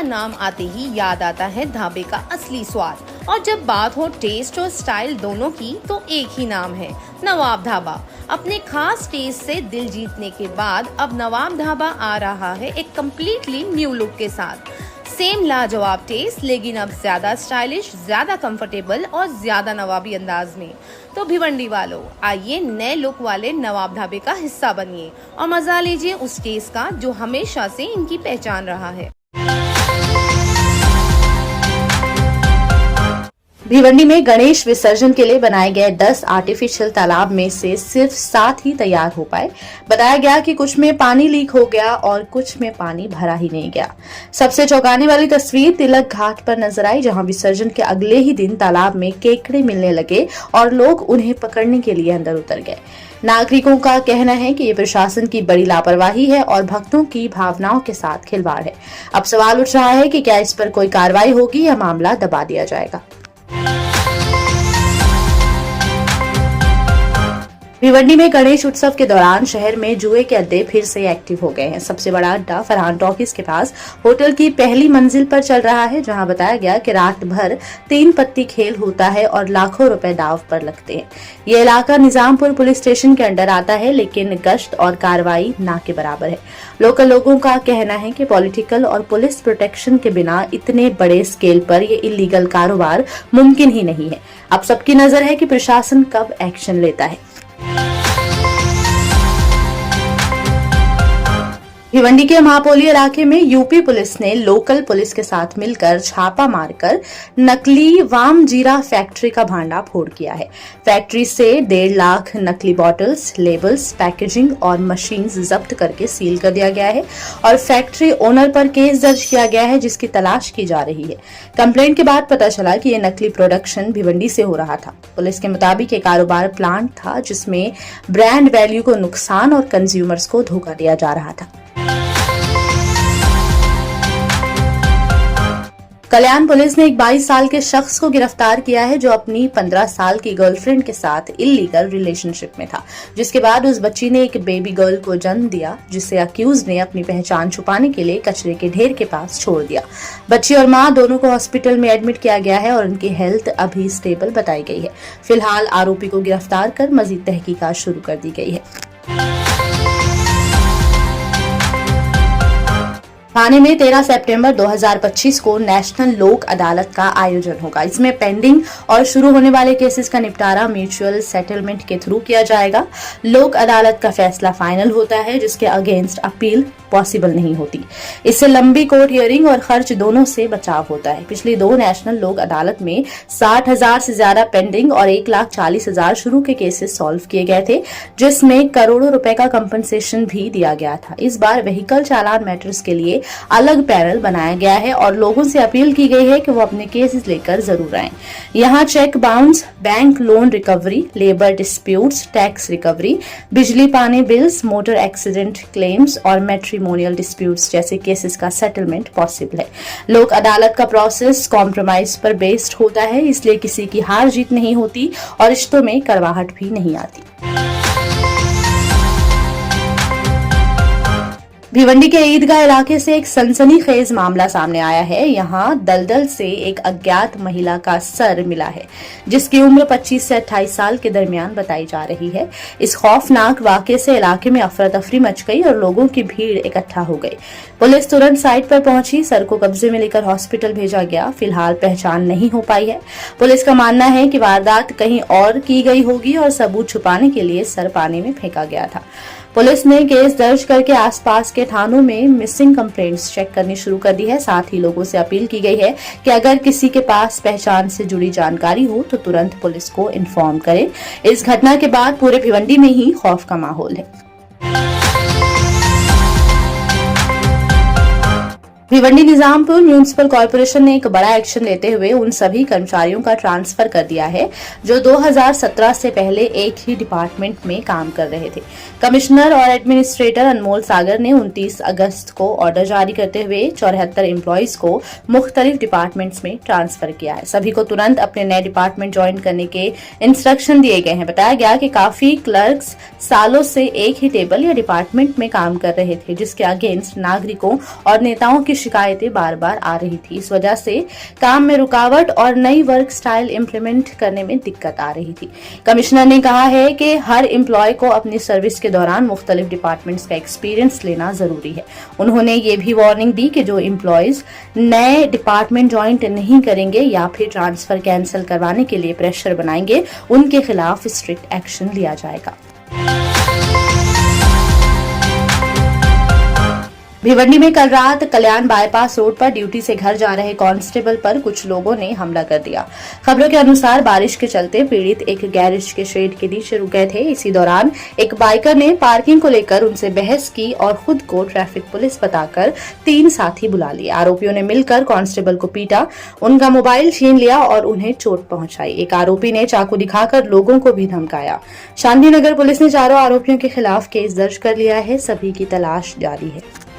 का नाम आते ही याद आता है ढाबे का असली स्वाद। और जब बात हो टेस्ट और स्टाइल दोनों की तो एक ही नाम है, नवाब ढाबा। अपने खास टेस्ट से दिल जीतने के बाद अब नवाब ढाबा आ रहा है एक कम्प्लीटली न्यू लुक के साथ। सेम लाजवाब टेस्ट, लेकिन अब ज्यादा स्टाइलिश, ज्यादा कंफर्टेबल और ज्यादा नवाबी अंदाज में। तो भिवंडी वालों, आइए नए लुक वाले नवाब ढाबे का हिस्सा बनिए और मजा लीजिए उस टेस्ट का जो हमेशा से इनकी पहचान रहा है। भिवंडी में गणेश विसर्जन के लिए बनाए गए 10 आर्टिफिशियल तालाब में से सिर्फ 7 ही तैयार हो पाए। बताया गया कि कुछ में पानी लीक हो गया और कुछ में पानी भरा ही नहीं गया। सबसे चौंकाने वाली तस्वीर तिलक घाट पर नजर आई, जहां विसर्जन के अगले ही दिन तालाब में केकड़े मिलने लगे और लोग उन्हें पकड़ने के लिए अंदर उतर गए। नागरिकों का कहना है कि ये प्रशासन की बड़ी लापरवाही है और भक्तों की भावनाओं के साथ खिलवाड़ है। अब सवाल उठ रहा है कि क्या इस पर कोई कार्रवाई होगी या मामला दबा दिया जाएगा। भिवंडी में गणेश उत्सव के दौरान शहर में जुए के अड्डे फिर से एक्टिव हो गए हैं। सबसे बड़ा अड्डा फरहान टॉकीज के पास होटल की पहली मंजिल पर चल रहा है, जहां बताया गया कि रात भर 3 पत्ती खेल होता है और लाखों रुपए दाव पर लगते हैं। ये इलाका निजामपुर पुलिस स्टेशन के अंडर आता है, लेकिन गश्त और कार्रवाई ना के बराबर है। लोकल लोगों का कहना है कि पॉलिटिकल और पुलिस प्रोटेक्शन के बिना इतने बड़े स्केल पर ये इलीगल कारोबार मुमकिन ही नहीं है। अब सबकी नजर है कि प्रशासन कब एक्शन लेता है। भिवंडी के महापोली इलाके में यूपी पुलिस ने लोकल पुलिस के साथ मिलकर छापा मारकर नकली वाम जीरा फैक्ट्री का भांडा फोड़ किया है। फैक्ट्री से 1.5 लाख नकली बॉटल्स, लेबल्स, पैकेजिंग और मशीन्स जब्त करके सील कर दिया गया है और फैक्ट्री ओनर पर केस दर्ज किया गया है, जिसकी तलाश की जा रही है। कंप्लेंट के बाद पता चला कि यह नकली प्रोडक्शन भिवंडी से हो रहा था। पुलिस के मुताबिक ये कारोबार प्लांट था जिसमें ब्रांड वैल्यू को नुकसान और कंज्यूमर्स को धोखा दिया जा रहा था। कल्याण पुलिस ने एक 22 साल के शख्स को गिरफ्तार किया है, जो अपनी 15 साल की गर्लफ्रेंड के साथ इल्लीगल रिलेशनशिप में था, जिसके बाद उस बच्ची ने एक बेबी गर्ल को जन्म दिया, जिसे अक्यूज ने अपनी पहचान छुपाने के लिए कचरे के ढेर के पास छोड़ दिया। बच्ची और मां दोनों को हॉस्पिटल में एडमिट किया गया है और उनकी हेल्थ अभी स्टेबल बताई गई है। फिलहाल आरोपी को गिरफ्तार कर मजीद तहकीकात शुरू कर दी गई है। थाने में 13 सितंबर 2025 को नेशनल लोक अदालत का आयोजन होगा। इसमें पेंडिंग और शुरू होने वाले केसेस का निपटारा म्यूचुअल सेटलमेंट के थ्रू किया जाएगा। लोक अदालत का फैसला फाइनल होता है, जिसके अगेंस्ट अपील पॉसिबल नहीं होती। इससे लंबी कोर्ट हियरिंग और खर्च दोनों से बचाव होता है। पिछली 2 नेशनल लोक अदालत में 60,000 से ज्यादा पेंडिंग और 1,40,000 शुरू के केसेस सॉल्व किए गए थे, जिसमें करोड़ों रुपए का कंपनसेशन भी दिया गया था। इस बार व्हीकल चालान मैटर्स के लिए अलग पैनल बनाया गया है और लोगों से अपील की गई है कि वो अपने केसेस लेकर जरूर आएं। यहाँ cheque bounce, bank loan recovery, labour disputes, tax recovery, बिजली पानी बिल्स, मोटर एक्सीडेंट क्लेम्स और मैट्रिमोनियल डिस्प्यूट्स जैसे केसेस का सेटलमेंट पॉसिबल है। लोक अदालत का प्रोसेस कॉम्प्रोमाइज पर बेस्ड होता है, इसलिए किसी की हार जीत नहीं होती और रिश्तों में कड़वाहट भी नहीं आती। भिवंडी के ईदगाह इलाके से एक सनसनीखेज मामला सामने आया है। यहाँ दलदल से एक अज्ञात महिला का सर मिला है, जिसकी उम्र 25 से 28 साल के दरमियान बताई जा रही है। इस खौफनाक वाकये से इलाके में अफरा तफरी मच गई और लोगों की भीड़ इकट्ठा हो गई। पुलिस तुरंत साइट पर पहुंची, सर को कब्जे में लेकर हॉस्पिटल भेजा गया। फिलहाल पहचान नहीं हो पाई है। पुलिस का मानना है कि वारदात कहीं और की गई होगी और सबूत छुपाने के लिए सर पानी में फेंका गया था। पुलिस ने केस दर्ज करके आसपास के थानों में मिसिंग कंप्लेंट्स चेक करनी शुरू कर दी है। साथ ही लोगों से अपील की गई है कि अगर किसी के पास पहचान से जुड़ी जानकारी हो तो तुरंत पुलिस को इन्फॉर्म करें। इस घटना के बाद पूरे भिवंडी में ही खौफ का माहौल है। भिवंडी निजामपुर म्यूनिसिपल कॉर्पोरेशन ने एक बड़ा एक्शन लेते हुए उन सभी कर्मचारियों का ट्रांसफर कर दिया है जो 2017 से पहले एक ही डिपार्टमेंट में काम कर रहे थे। कमिश्नर और एडमिनिस्ट्रेटर अनमोल सागर ने 29 अगस्त को ऑर्डर जारी करते हुए 74 एम्प्लॉइज को मुख्तलिफ डिपार्टमेंट्स में ट्रांसफर किया है। सभी को तुरंत अपने नए डिपार्टमेंट ज्वाइन करने के इंस्ट्रक्शन दिए गए हैं। बताया गया कि काफी क्लर्क्स सालों से एक ही टेबल या डिपार्टमेंट में काम कर रहे थे, जिसके अगेंस्ट नागरिकों और नेताओं की शिकायतें बार बार आ रही थी। इस वजह से काम में रुकावट और नई वर्क स्टाइल इम्प्लीमेंट करने में दिक्कत आ रही थी। कमिश्नर ने कहा है कि हर एम्प्लॉय को अपनी सर्विस के दौरान मुख्तलिफ डिपार्टमेंट्स का एक्सपीरियंस लेना जरूरी है। उन्होंने ये भी वार्निंग दी कि जो एम्प्लॉयज नए डिपार्टमेंट ज्वाइन नहीं करेंगे या फिर ट्रांसफर कैंसिल करवाने के लिए प्रेशर बनाएंगे, उनके खिलाफ स्ट्रिक्ट एक्शन लिया जाएगा। भिवंडी में कल रात कल्याण बाईपास रोड पर ड्यूटी से घर जा रहे कांस्टेबल पर कुछ लोगों ने हमला कर दिया। खबरों के अनुसार बारिश के चलते पीड़ित एक गैरेज के शेड के नीचे रुक गए थे। इसी दौरान एक बाइकर ने पार्किंग को लेकर उनसे बहस की और खुद को ट्रैफिक पुलिस बताकर 3 साथी बुला लिए। आरोपियों ने मिलकर कांस्टेबल को पीटा, उनका मोबाइल छीन लिया और उन्हें चोट पहुंचाई। एक आरोपी ने चाकू दिखाकर लोगों को भी धमकाया। शांतिनगर पुलिस ने चारों आरोपियों के खिलाफ केस दर्ज कर लिया है। सभी की तलाश जारी है।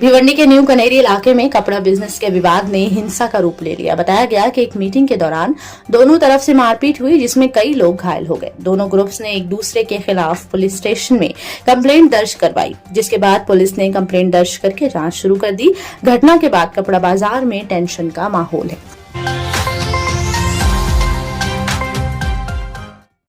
भिवंडी के न्यू कनेरी इलाके में कपड़ा बिजनेस के विवाद ने हिंसा का रूप ले लिया। बताया गया कि एक मीटिंग के दौरान दोनों तरफ से मारपीट हुई, जिसमें कई लोग घायल हो गए। दोनों ग्रुप्स ने एक दूसरे के खिलाफ पुलिस स्टेशन में कंप्लेंट दर्ज करवाई, जिसके बाद पुलिस ने कंप्लेंट दर्ज करके जांच शुरू कर दी। घटना के बाद कपड़ा बाजार में टेंशन का माहौल है।